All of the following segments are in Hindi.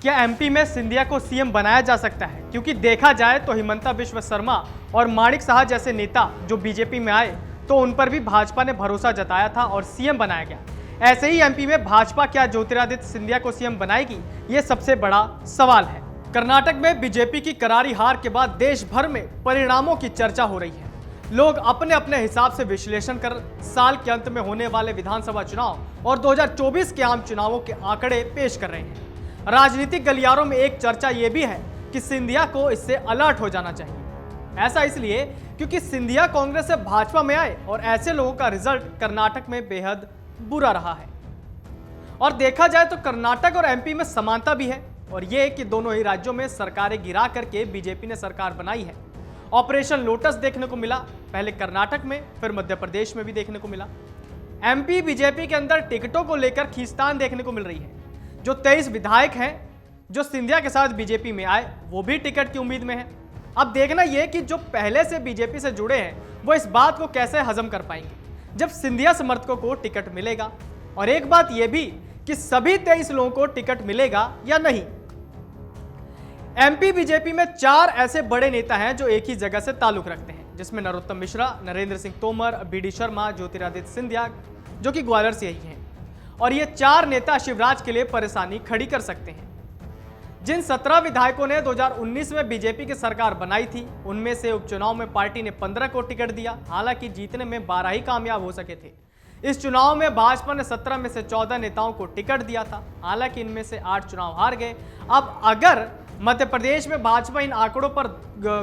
क्या एमपी में सिंधिया को सीएम बनाया जा सकता है? क्योंकि देखा जाए तो हिमंता बिश्व शर्मा और माणिक साहा जैसे नेता जो बीजेपी में आए तो उन पर भी भाजपा ने भरोसा जताया था और सीएम बनाया गया। ऐसे ही एमपी में भाजपा क्या ज्योतिरादित्य सिंधिया को सीएम बनाएगी, ये सबसे बड़ा सवाल है। कर्नाटक में बीजेपी की करारी हार के बाद देश भर में परिणामों की चर्चा हो रही है। लोग अपने अपने हिसाब से विश्लेषण कर साल के अंत में होने वाले विधानसभा चुनाव और 2024 के आम चुनावों के आंकड़े पेश कर रहे हैं। राजनीतिक गलियारों में एक चर्चा यह भी है कि सिंधिया को इससे अलर्ट हो जाना चाहिए। ऐसा इसलिए क्योंकि सिंधिया कांग्रेस से भाजपा में आए और ऐसे लोगों का रिजल्ट कर्नाटक में बेहद बुरा रहा है। और देखा जाए तो कर्नाटक और एमपी में समानता भी है, और यह कि दोनों ही राज्यों में सरकारें गिरा करके बीजेपी ने सरकार बनाई है। ऑपरेशन लोटस देखने को मिला, पहले कर्नाटक में फिर मध्य प्रदेश में भी देखने को मिला। एमपी बीजेपी के अंदर टिकटों को लेकर खींचतान देखने को मिल रही है। जो 23 विधायक हैं जो सिंधिया के साथ बीजेपी में आए वो भी टिकट की उम्मीद में हैं। अब देखना यह कि जो पहले से बीजेपी से जुड़े हैं वो इस बात को कैसे हजम कर पाएंगे जब सिंधिया समर्थकों को टिकट मिलेगा, और एक बात यह भी कि सभी 23 लोगों को टिकट मिलेगा या नहीं। एमपी बीजेपी में 4 ऐसे बड़े नेता हैं जो एक ही जगह से ताल्लुक रखते हैं, जिसमें नरोत्तम मिश्रा, नरेंद्र सिंह तोमर, बीडी शर्मा, ज्योतिरादित्य सिंधिया जो कि ग्वालियर से ही हैं। और ये 4 नेता शिवराज के लिए परेशानी खड़ी कर सकते हैं। जिन 17 विधायकों ने 2019 में बीजेपी की सरकार बनाई थी, उनमें से उपचुनाव में पार्टी ने 15 को टिकट दिया। हालांकि जीतने में 12 ही कामयाब हो सके थे। इस चुनाव में भाजपा ने 17 में से 14 नेताओं को टिकट दिया था। हालांकि इनमें से 8 चुनाव हार गए। अब अगर मध्य प्रदेश में भाजपा इन आंकड़ों पर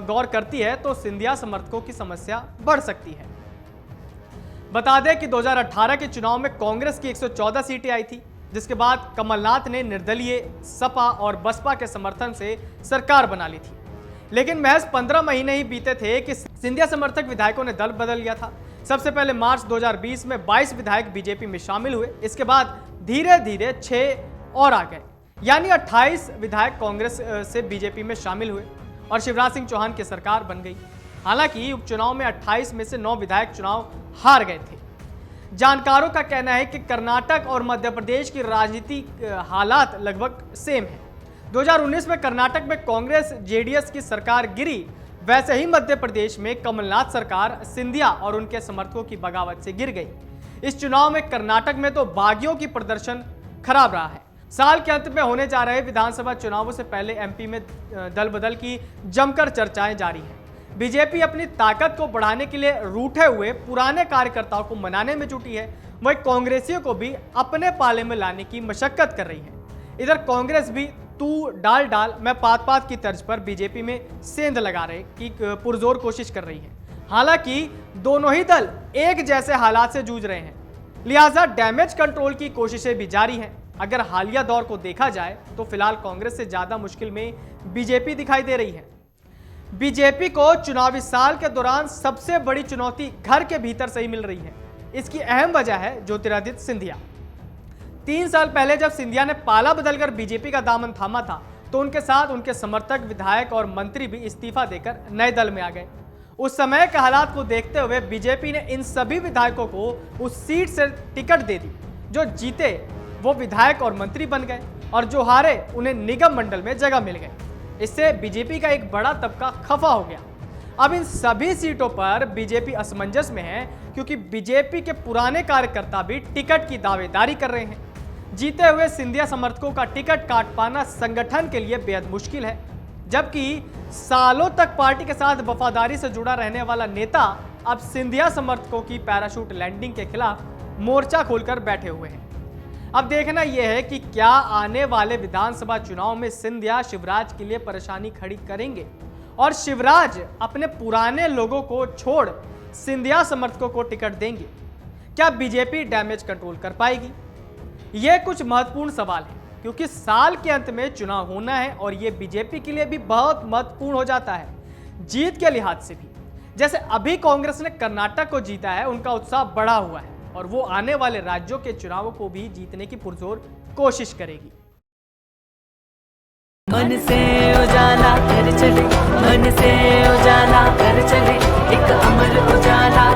गौर करती है तो सिंधिया समर्थकों की समस्या बढ़ सकती है। बता दें कि 2018 के चुनाव में कांग्रेस की 114 सीटें आई थी, जिसके बाद कमलनाथ ने निर्दलीय, सपा और बसपा के समर्थन से सरकार बना ली थी। लेकिन महज 15 महीने ही बीते थे कि सिंधिया समर्थक विधायकों ने दल बदल लिया था। सबसे पहले मार्च 2020 में 22 विधायक बीजेपी में शामिल हुए। इसके बाद धीरे धीरे 6 और आ गए, यानी 28 विधायक कांग्रेस से बीजेपी में शामिल हुए और शिवराज सिंह चौहान की सरकार बन गई। हालांकि उपचुनाव में 28 में से 9 विधायक चुनाव हार गए थे। जानकारों का कहना है कि कर्नाटक और मध्य प्रदेश की राजनीतिक हालात लगभग सेम है। 2019 में कर्नाटक में कांग्रेस जेडीएस की सरकार गिरी, वैसे ही मध्य प्रदेश में कमलनाथ सरकार सिंधिया और उनके समर्थकों की बगावत से गिर गई। इस चुनाव में कर्नाटक में तो बागियों की प्रदर्शन खराब रहा है। साल के अंत में होने जा रहे विधानसभा चुनावों से पहले एमपी में दल बदल की जमकर चर्चाएं जारी हैं। बीजेपी अपनी ताकत को बढ़ाने के लिए रूठे हुए पुराने कार्यकर्ताओं को मनाने में जुटी है, वही कांग्रेसियों को भी अपने पाले में लाने की मशक्कत कर रही है। इधर कांग्रेस भी तू डाल डाल मैं पात पात की तर्ज पर बीजेपी में सेंध लगा रहे की पुरजोर कोशिश कर रही है। हालांकि दोनों ही दल एक जैसे हालात से जूझ रहे हैं, लिहाजा डैमेज कंट्रोल की कोशिशें भी जारी हैं। अगर हालिया दौर को देखा जाए तो फिलहाल कांग्रेस से ज्यादा मुश्किल में बीजेपी दिखाई दे रही है। बीजेपी को चुनावी साल के दौरान सबसे बड़ी चुनौती घर के भीतर से ही मिल रही है। इसकी अहम वजह है ज्योतिरादित्य सिंधिया। 3 साल पहले जब सिंधिया ने पाला बदलकर बीजेपी का दामन थामा था तो उनके साथ उनके समर्थक, विधायक और मंत्री भी इस्तीफा देकर नए दल में आ गए। उस समय के हालात को देखते हुए बीजेपी ने इन सभी विधायकों को उस सीट से टिकट दे दी। जो जीते वो विधायक और मंत्री बन गए और जो हारे उन्हें निगम मंडल में जगह मिल गई। इससे बीजेपी का एक बड़ा तबका खफा हो गया। अब इन सभी सीटों पर बीजेपी असमंजस में है, क्योंकि बीजेपी के पुराने कार्यकर्ता भी टिकट की दावेदारी कर रहे हैं। जीते हुए सिंधिया समर्थकों का टिकट काट पाना संगठन के लिए बेहद मुश्किल है, जबकि सालों तक पार्टी के साथ वफादारी से जुड़ा रहने वाला नेता अब सिंधिया समर्थकों की पैराशूट लैंडिंग के खिलाफ मोर्चा खोलकर बैठे हुए हैं। अब देखना यह है कि क्या आने वाले विधानसभा चुनाव में सिंधिया शिवराज के लिए परेशानी खड़ी करेंगे और शिवराज अपने पुराने लोगों को छोड़ सिंधिया समर्थकों को टिकट देंगे। क्या बीजेपी डैमेज कंट्रोल कर पाएगी? यह कुछ महत्वपूर्ण सवाल है, क्योंकि साल के अंत में चुनाव होना है और यह बीजेपी के लिए भी बहुत महत्वपूर्ण हो जाता है, जीत के लिहाज से भी। जैसे अभी कांग्रेस ने कर्नाटक को जीता है, उनका उत्साह बढ़ा हुआ है और वो आने वाले राज्यों के चुनावों को भी जीतने की पुरजोर कोशिश करेगी। मन से उजाला कर चले, मन से उजाला कर चले, एक अमर उजाला